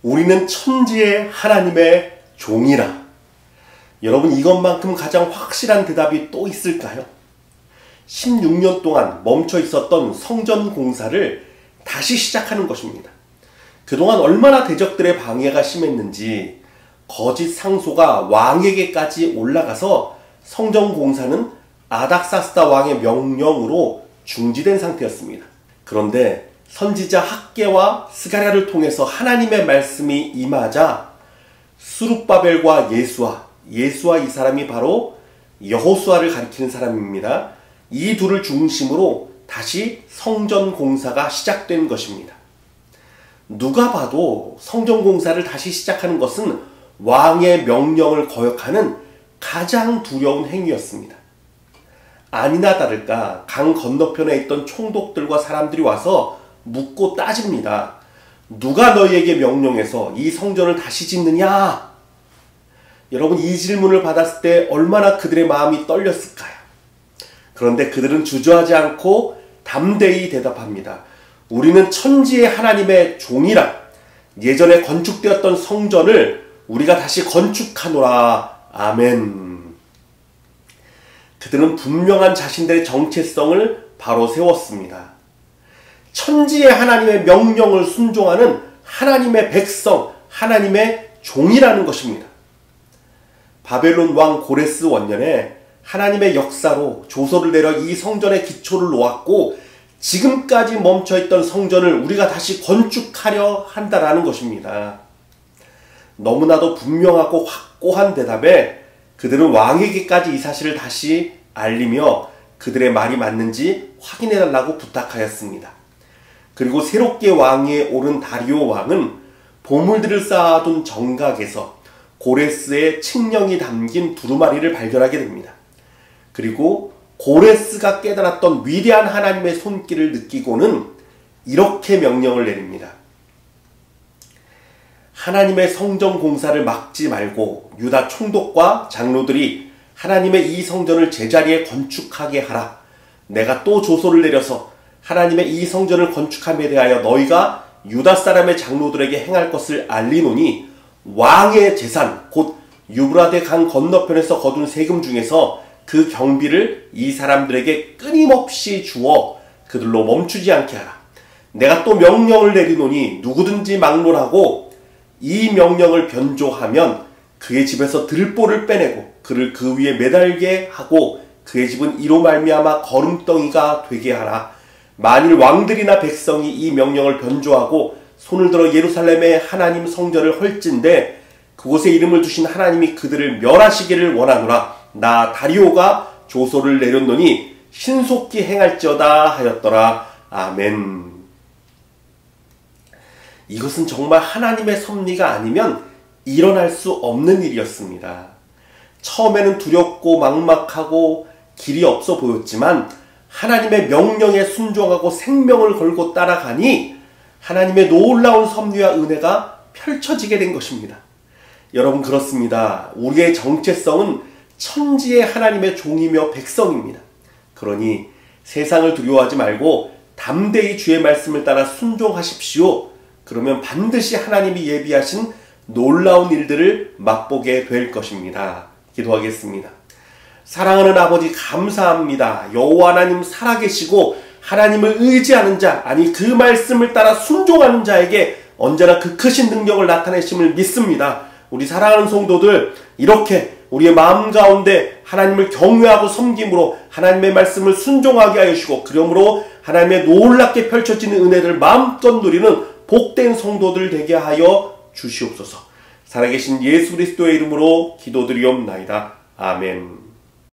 우리는 천지의 하나님의 종이라. 여러분, 이것만큼 가장 확실한 대답이 또 있을까요? 16년 동안 멈춰 있었던 성전 공사를 다시 시작하는 것입니다. 그동안 얼마나 대적들의 방해가 심했는지 거짓 상소가 왕에게까지 올라가서 성전 공사는 아닥사스다 왕의 명령으로 중지된 상태였습니다. 그런데 선지자 학개와 스가랴를 통해서 하나님의 말씀이 임하자 스룹바벨과 예수아 이 사람이 바로 여호수아를 가리키는 사람입니다. 이 둘을 중심으로 다시 성전 공사가 시작된 것입니다. 누가 봐도 성전 공사를 다시 시작하는 것은 왕의 명령을 거역하는 가장 두려운 행위였습니다. 아니나 다를까 강 건너편에 있던 총독들과 사람들이 와서 묻고 따집니다. 누가 너희에게 명령해서 이 성전을 다시 짓느냐? 여러분, 이 질문을 받았을 때 얼마나 그들의 마음이 떨렸을까요? 그런데 그들은 주저하지 않고 담대히 대답합니다. 우리는 천지의 하나님의 종이라. 예전에 건축되었던 성전을 우리가 다시 건축하노라. 아멘. 그들은 분명한 자신들의 정체성을 바로 세웠습니다. 천지의 하나님의 명령을 순종하는 하나님의 백성, 하나님의 종이라는 것입니다. 바벨론 왕 고레스 원년에 하나님의 역사로 조서를 내려 이 성전의 기초를 놓았고 지금까지 멈춰있던 성전을 우리가 다시 건축하려 한다라는 것입니다. 너무나도 분명하고 확고한 대답에 그들은 왕에게까지 이 사실을 다시 알리며 그들의 말이 맞는지 확인해달라고 부탁하였습니다. 그리고 새롭게 왕위에 오른 다리오 왕은 보물들을 쌓아둔 정각에서 고레스의 칙령이 담긴 두루마리를 발견하게 됩니다. 그리고 고레스가 깨달았던 위대한 하나님의 손길을 느끼고는 이렇게 명령을 내립니다. 하나님의 성전 공사를 막지 말고 유다 총독과 장로들이 하나님의 이 성전을 제자리에 건축하게 하라. 내가 또 조소를 내려서 하나님의 이 성전을 건축함에 대하여 너희가 유다 사람의 장로들에게 행할 것을 알리노니 왕의 재산 곧 유브라데 강 건너편에서 거둔 세금 중에서 그 경비를 이 사람들에게 끊임없이 주어 그들로 멈추지 않게 하라. 내가 또 명령을 내리노니 누구든지 막론하고 이 명령을 변조하면 그의 집에서 들보를 빼내고 그를 그 위에 매달게 하고 그의 집은 이로 말미암아 거름덩이가 되게 하라. 만일 왕들이나 백성이 이 명령을 변조하고 손을 들어 예루살렘의 하나님 성전을 헐진대 그곳에 이름을 두신 하나님이 그들을 멸하시기를 원하노라. 나 다리오가 조소를 내렸노니 신속히 행할지어다 하였더라. 아멘. 이것은 정말 하나님의 섭리가 아니면 일어날 수 없는 일이었습니다. 처음에는 두렵고 막막하고 길이 없어 보였지만 하나님의 명령에 순종하고 생명을 걸고 따라가니 하나님의 놀라운 섭리와 은혜가 펼쳐지게 된 것입니다. 여러분, 그렇습니다. 우리의 정체성은 천지의 하나님의 종이며 백성입니다. 그러니 세상을 두려워하지 말고 담대히 주의 말씀을 따라 순종하십시오. 그러면 반드시 하나님이 예비하신 놀라운 일들을 맛보게 될 것입니다. 기도하겠습니다. 사랑하는 아버지, 감사합니다. 여호와 하나님 살아계시고 하나님을 의지하는 자, 아니 그 말씀을 따라 순종하는 자에게 언제나 그 크신 능력을 나타내심을 믿습니다. 우리 사랑하는 성도들, 이렇게 우리의 마음 가운데 하나님을 경외하고 섬김으로 하나님의 말씀을 순종하게 하여 주시고 그러므로 하나님의 놀랍게 펼쳐지는 은혜를 마음껏 누리는 복된 성도들 되게 하여 주시옵소서. 살아계신 예수 그리스도의 이름으로 기도드리옵나이다. 아멘.